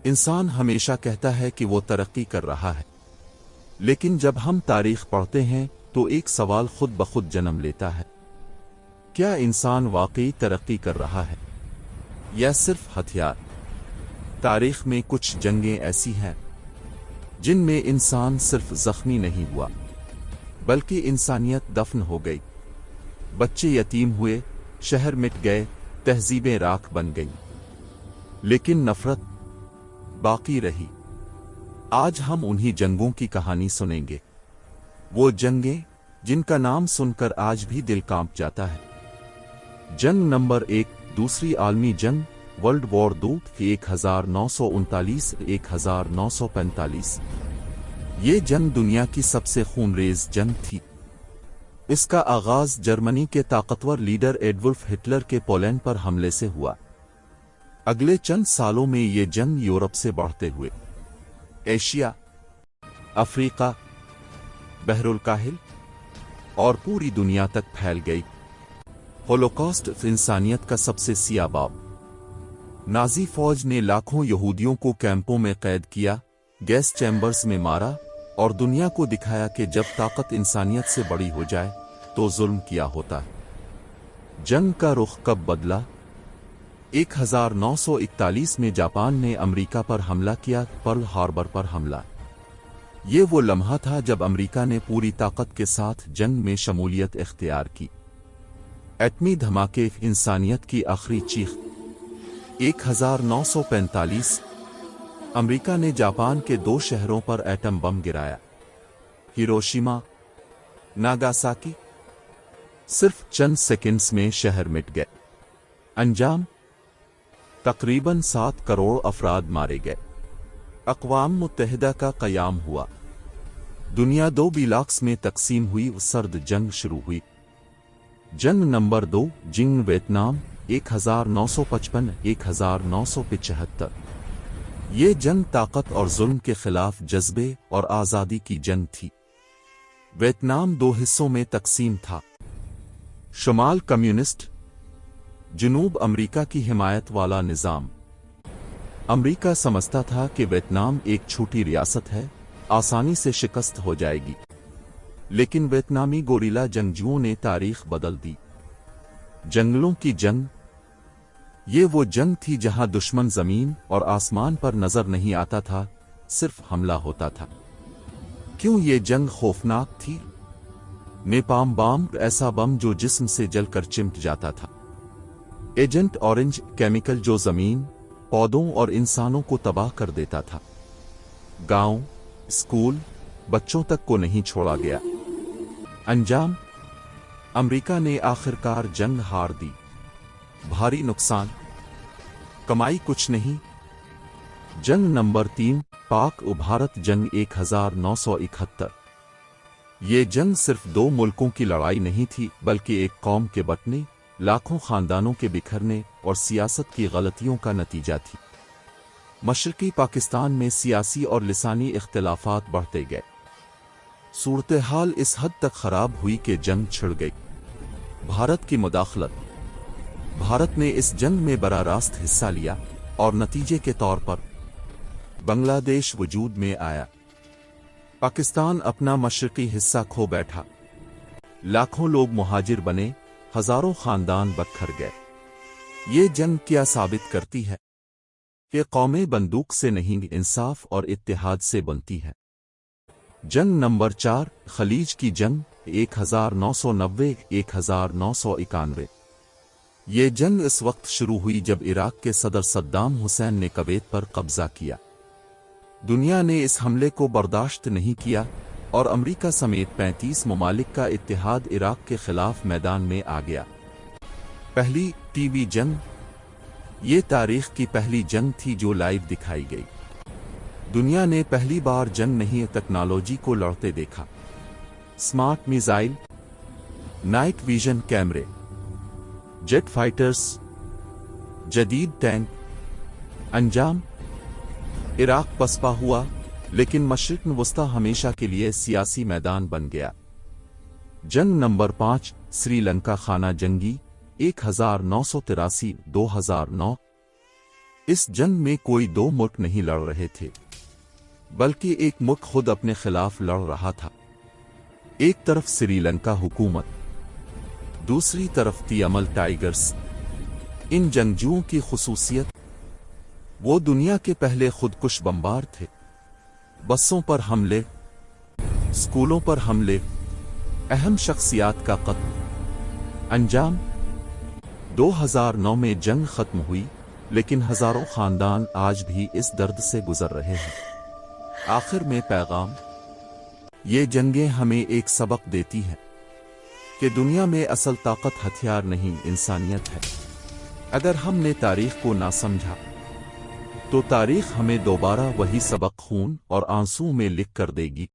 انسان ہمیشہ کہتا ہے کہ وہ ترقی کر رہا ہے، لیکن جب ہم تاریخ پڑھتے ہیں تو ایک سوال خود بخود جنم لیتا ہے: کیا انسان واقعی ترقی کر رہا ہے یا صرف ہتھیار؟ تاریخ میں کچھ جنگیں ایسی ہیں جن میں انسان صرف زخمی نہیں ہوا بلکہ انسانیت دفن ہو گئی، بچے یتیم ہوئے، شہر مٹ گئے، تہذیبیں راکھ بن گئیں، لیکن نفرت باقی رہی۔ آج ہم انہی جنگوں کی کہانی سنیں گے، وہ جنگیں جن کا نام سن کر آج بھی دل کانپ جاتا ہے۔ جنگ نمبر 1، دوسری عالمی جنگ، ورلڈ وار 2، 1939 1945۔ یہ جنگ دنیا کی سب سے خونریز جنگ تھی۔ اس کا آغاز جرمنی کے طاقتور لیڈر ایڈولف ہٹلر کے پولینڈ پر حملے سے ہوا۔ اگلے چند سالوں میں یہ جنگ یورپ سے بڑھتے ہوئے ایشیا، افریقہ، بحر الکاہل اور پوری دنیا تک پھیل گئی۔ ہولوکاسٹ انسانیت کا سب سے سیاہ باب۔ نازی فوج نے لاکھوں یہودیوں کو کیمپوں میں قید کیا، گیس چیمبرز میں مارا اور دنیا کو دکھایا کہ جب طاقت انسانیت سے بڑی ہو جائے تو ظلم کیا ہوتا ہے۔ جنگ کا رخ کب بدلا؟ 1941 میں جاپان نے امریکہ پر حملہ کیا، پرل ہاربر پر حملہ۔ یہ وہ لمحہ تھا جب امریکہ نے پوری طاقت کے ساتھ جنگ میں شمولیت اختیار کی۔ ایٹمی دھماکے، انسانیت کی آخری چیخ۔ 1945 امریکہ نے جاپان کے 2 شہروں پر ایٹم بم گرایا، ہیروشیما، ناگاساکی۔ صرف چند سیکنڈز میں شہر مٹ گئے۔ انجام؟ تقریباً 7 کروڑ افراد مارے گئے۔ اقوام متحدہ کا قیام ہوا۔ دنیا 2 بلاکس میں تقسیم ہوئی، سرد جنگ شروع ہوئی۔ جنگ نمبر 2، جنگ ویتنام، 1955 1975۔ یہ جنگ طاقت اور ظلم کے خلاف جذبے اور آزادی کی جنگ تھی۔ ویتنام 2 حصوں میں تقسیم تھا، شمال کمیونسٹ، جنوب امریکہ کی حمایت والا نظام۔ امریکہ سمجھتا تھا کہ ویتنام ایک چھوٹی ریاست ہے، آسانی سے شکست ہو جائے گی، لیکن ویتنامی گوریلا جنگجوؤں نے تاریخ بدل دی۔ جنگلوں کی جنگ۔ یہ وہ جنگ تھی جہاں دشمن زمین اور آسمان پر نظر نہیں آتا تھا، صرف حملہ ہوتا تھا۔ کیوں یہ جنگ خوفناک تھی؟ نیپام بم، ایسا بم جو جسم سے جل کر چمٹ جاتا تھا۔ ایجنٹ اورنج، کیمیکل جو زمین، پودوں اور انسانوں کو تباہ کر دیتا تھا۔ گاؤں، اسکول، بچوں تک کو نہیں چھوڑا گیا۔ انجام؟ امریکہ نے آخرکار جنگ ہار دی۔ بھاری نقصان، کمائی کچھ نہیں۔ جنگ نمبر 3، پاک و بھارت جنگ 1971۔ یہ جنگ صرف 2 ملکوں کی لڑائی نہیں تھی بلکہ ایک قوم کے بٹنے، لاکھوں خاندانوں کے بکھرنے اور سیاست کی غلطیوں کا نتیجہ تھی۔ مشرقی پاکستان میں سیاسی اور لسانی اختلافات بڑھتے گئے۔ صورتحال اس حد تک خراب ہوئی کہ جنگ چھڑ گئی۔ بھارت کی مداخلت۔ بھارت نے اس جنگ میں براہ راست حصہ لیا اور نتیجے کے طور پر بنگلہ دیش وجود میں آیا۔ پاکستان اپنا مشرقی حصہ کھو بیٹھا، لاکھوں لوگ مہاجر بنے، ہزاروں خاندان بکھر گئے۔ یہ جنگ کیا ثابت کرتی ہے؟ کہ قومیں بندوق سے نہیں، انصاف اور اتحاد سے بنتی ہیں۔ جنگ نمبر 4، خلیج کی جنگ، 1990 1991۔ یہ جنگ اس وقت شروع ہوئی جب عراق کے صدر صدام حسین نے کویت پر قبضہ کیا۔ دنیا نے اس حملے کو برداشت نہیں کیا اور امریکہ سمیت 35 ممالک کا اتحاد عراق کے خلاف میدان میں آ گیا۔ پہلی ٹی وی جنگ۔ یہ تاریخ کی پہلی جنگ تھی جو لائیو دکھائی گئی۔ دنیا نے پہلی بار جنگ نہیں، ٹیکنالوجی کو لڑتے دیکھا۔ سمارٹ میزائل، نائٹ ویژن کیمرے، جیٹ فائٹرز، جدید ٹینک۔ انجام؟ عراق پسپا ہوا، لیکن مشرق وسطی ہمیشہ کے لیے سیاسی میدان بن گیا۔ جنگ نمبر 5، سری لنکا خانہ جنگی، 1983 2009۔ اس جنگ میں کوئی دو ملک نہیں لڑ رہے تھے، بلکہ ایک ملک خود اپنے خلاف لڑ رہا تھا۔ ایک طرف سری لنکا حکومت، دوسری طرف تیامل ٹائیگرز۔ ان جنگجوؤں کی خصوصیت، وہ دنیا کے پہلے خودکش بمبار تھے۔ بسوں پر حملے، اسکولوں پر حملے، اہم شخصیات کا قتل۔ انجام 2009 میں جنگ ختم ہوئی، لیکن ہزاروں خاندان آج بھی اس درد سے گزر رہے ہیں۔ آخر میں پیغام، یہ جنگیں ہمیں ایک سبق دیتی ہیں کہ دنیا میں اصل طاقت ہتھیار نہیں، انسانیت ہے۔ اگر ہم نے تاریخ کو نہ سمجھا تو تاریخ ہمیں دوبارہ وہی سبق خون اور آنسو میں لکھ کر دے گی۔